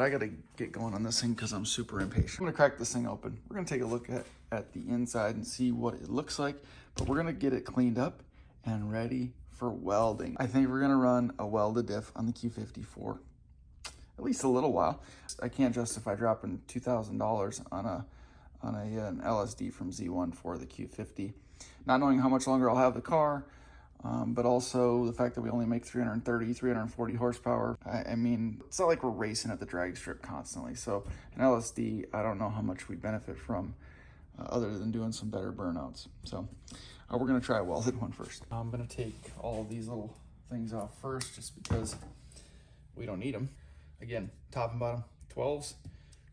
I gotta get going on this thing because I'm super impatient. I'm gonna crack this thing open. We're gonna take a look at the inside and see what it looks like, but we're gonna get it cleaned up and ready for welding. I think we're gonna run a welded diff on the Q50 for at least a little while. I can't justify dropping $2,000 on an LSD from Z1 for the Q50, not knowing how much longer I'll have the car, but also the fact that we only make 340 horsepower. I mean, it's not like we're racing at the drag strip constantly. So an LSD, I don't know how much we benefit from other than doing some better burnouts. So we're gonna try a welded one first. I'm gonna take all of these little things off first just because we don't need them. Again, top and bottom 12s,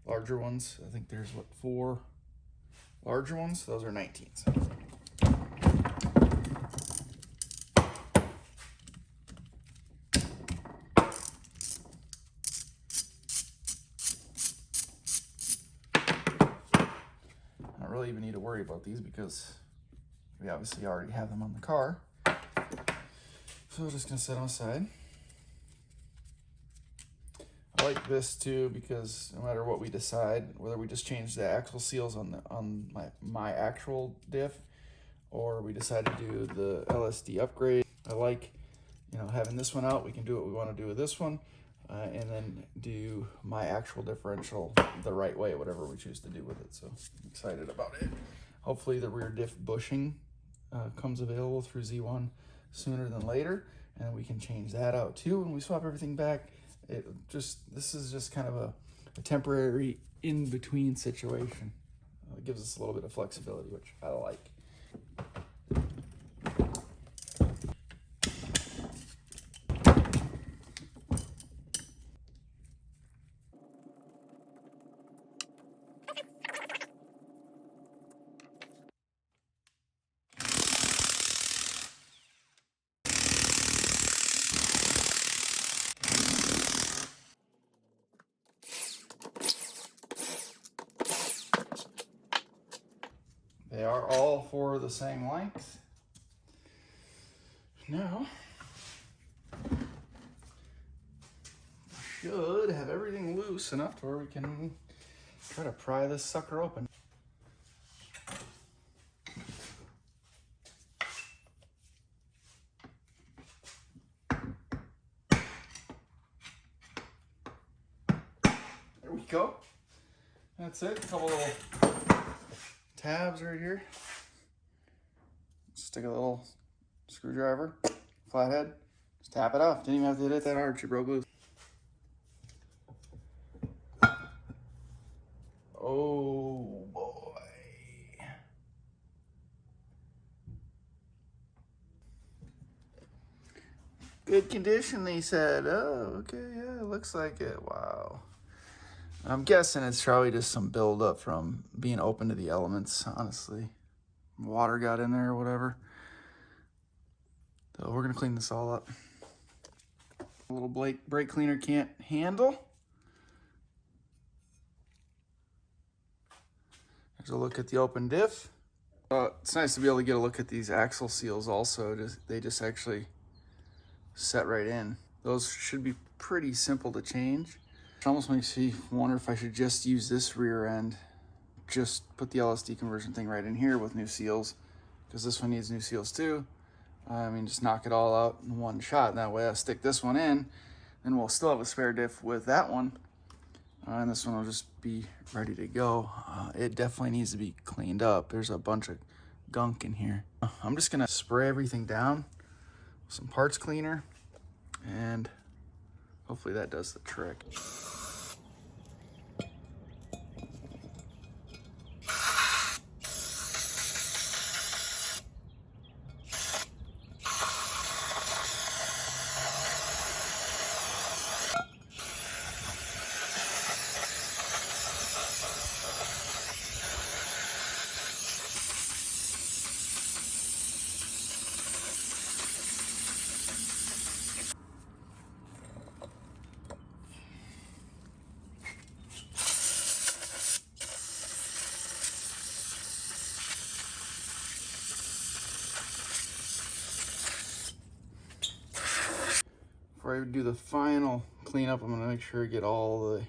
larger ones. I think there's what, 4 larger ones? Those are 19s. I don't really even need to worry about these because we obviously already have them on the car. So we're just gonna set them aside. I like this too because no matter what we decide, whether we just change the axle seals on my actual diff, or we decide to do the LSD upgrade, I like, you know, having this one out. We can do what we want to do with this one, and then do my actual differential the right way, whatever we choose to do with it. So I'm excited about it. Hopefully the rear diff bushing comes available through Z1 sooner than later, and we can change that out too when we swap everything back. This is just kind of a temporary in-between situation. It gives us a little bit of flexibility, which I like. They are all for the same length. Now, should have everything loose enough to where we can try to pry this sucker open. There we go. That's it. A couple little tabs right here. Stick a little screwdriver, flathead, just tap it off. Didn't even have to hit it that hard, she broke loose. Oh boy. Good condition, they said. Oh, okay, yeah, looks like it. Wow. I'm guessing it's probably just some buildup from being open to the elements, honestly. Water got in there or whatever. So we're gonna clean this all up. A little brake cleaner can't handle. There's a look at the open diff. It's nice to be able to get a look at these axle seals also. They just actually set right in. Those should be pretty simple to change. It almost makes me wonder if I should just use this rear end. Just put the LSD conversion thing right in here with new seals, because this one needs new seals too. I mean, just knock it all out in one shot. That way I'll stick this one in, and we'll still have a spare diff with that one. And this one will just be ready to go. It definitely needs to be cleaned up. There's a bunch of gunk in here. I'm just gonna spray everything down with some parts cleaner, and hopefully that does the trick. Before I do the final cleanup, I'm gonna make sure I get all the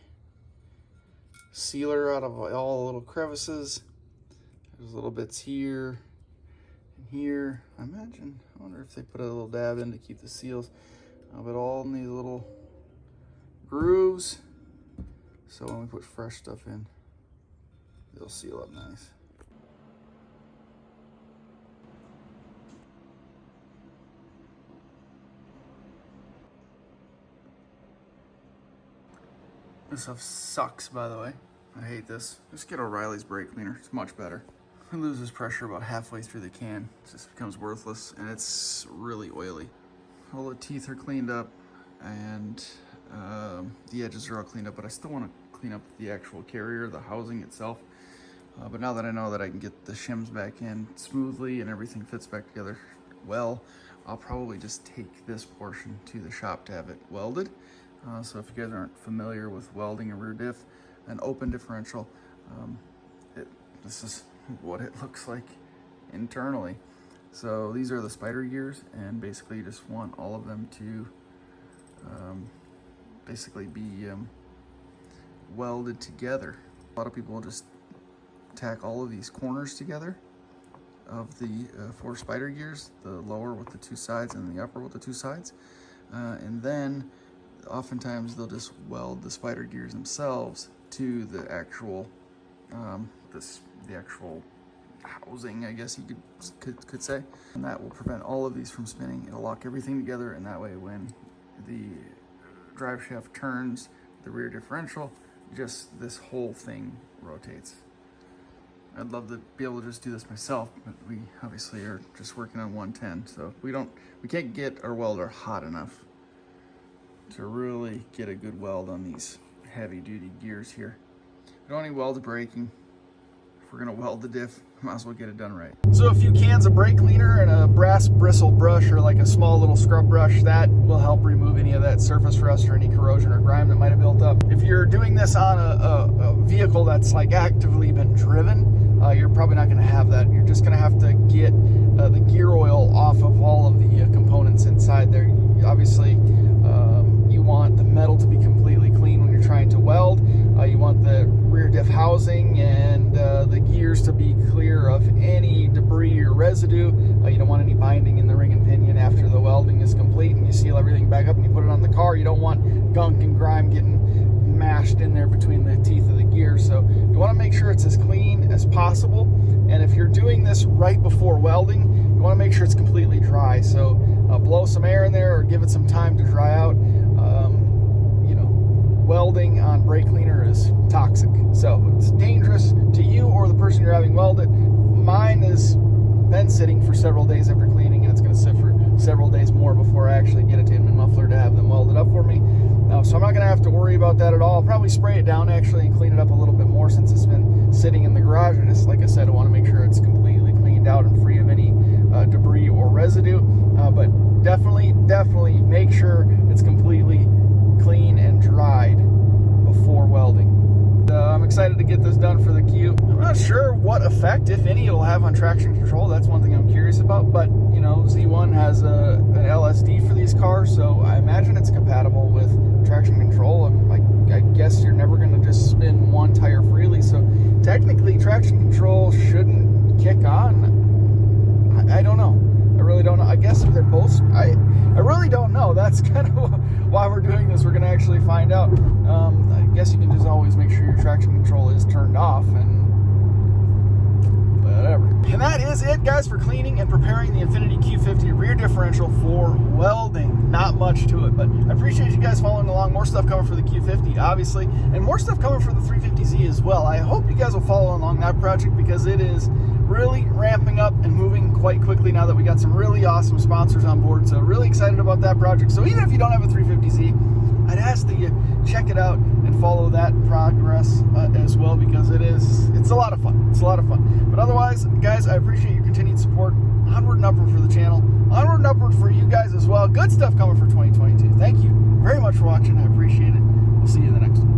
sealer out of all the little crevices. There's little bits here and here. I wonder if they put a little dab in to keep the seals, but all in these little grooves. So when we put fresh stuff in, it'll seal up nice. This stuff sucks, by the way. I hate this. Just get O'Reilly's brake cleaner. It's much better. It loses pressure about halfway through the can. It just becomes worthless, and it's really oily. All the teeth are cleaned up, and the edges are all cleaned up, but I still want to clean up the actual carrier, the housing itself. But now that I know that I can get the shims back in smoothly and everything fits back together well, I'll probably just take this portion to the shop to have it welded. So if you guys aren't familiar with welding a rear diff, an open differential, this is what it looks like internally. So these are the spider gears, and basically you just want all of them to basically be welded together. A lot of people will just tack all of these corners together of the 4 spider gears, the lower with the 2 sides and the upper with the 2 sides, and then oftentimes they'll just weld the spider gears themselves to the actual the actual housing, I guess you could say, and that will prevent all of these from spinning. It'll lock everything together, and that way when the drive shaft turns the rear differential, just this whole thing rotates. I'd love to be able to just do this myself, but we obviously are just working on 110, so we can't get our welder hot enough to really get a good weld on these heavy duty gears here. We don't need weld braking. If we're gonna weld the diff, might as well get it done right. So a few cans of brake cleaner and a brass bristle brush, or like a small little scrub brush, that will help remove any of that surface rust or any corrosion or grime that might have built up. If you're doing this on a vehicle that's like actively been driven, you're probably not gonna have that. You're just gonna have to get the gear oil off of all of the components inside there. Obviously, you want the metal to be completely clean when you're trying to weld. You want the rear diff housing and the gears to be clear of any debris or residue. You don't want any binding in the ring and pinion after the welding is complete and you seal everything back up and you put it on the car. You don't want gunk and grime getting mashed in there between the teeth of the gear. So you want to make sure it's as clean as possible. And if you're doing this right before welding, you want to make sure it's completely dry. So blow some air in there or give it some time to dry out. Welding on brake cleaner is toxic, so it's dangerous to you or the person you're having welded. Mine has been sitting for several days after cleaning, and it's going to sit for several days more before I actually get it to Inman Muffler to have them welded up for me. So I'm not going to have to worry about that at all. I'll probably spray it down actually and clean it up a little bit more since it's been sitting in the garage. And just like I said, I want to make sure it's completely cleaned out and free of any debris or residue. But definitely make sure it's completely clean and dried before welding. I'm excited to get this done for the Q. I'm not sure what effect, if any, it'll have on traction control. That's one thing I'm curious about, but you know, Z1 has an LSD for these cars, so I imagine it's compatible with traction control. I guess you're never going to just spin one tire freely, so technically traction control shouldn't kick on. I don't know. I really don't know. I guess if they're both, I really don't know. That's kind of why we're doing this. We're going to actually find out. I guess you can just always make sure your traction control is turned off and whatever. And that is it, guys, for cleaning and preparing the Infiniti Q50 rear differential for welding. Not much to it, but I appreciate you guys following along. More stuff coming for the Q50, obviously, and more stuff coming for the 350Z as well. I hope you guys will follow along that project because it is really ramping up and moving quite quickly now that we got some really awesome sponsors on board. So really excited about that project. So even if you don't have a 350Z, I'd ask that you check it out and follow that progress as well, because it's a lot of fun. It's a lot of fun. But otherwise, guys, I appreciate your continued support. Onward and upward for the channel. Onward and upward for you guys as well. Good stuff coming for 2022. Thank you very much for watching. I appreciate it. We'll see you in the next one.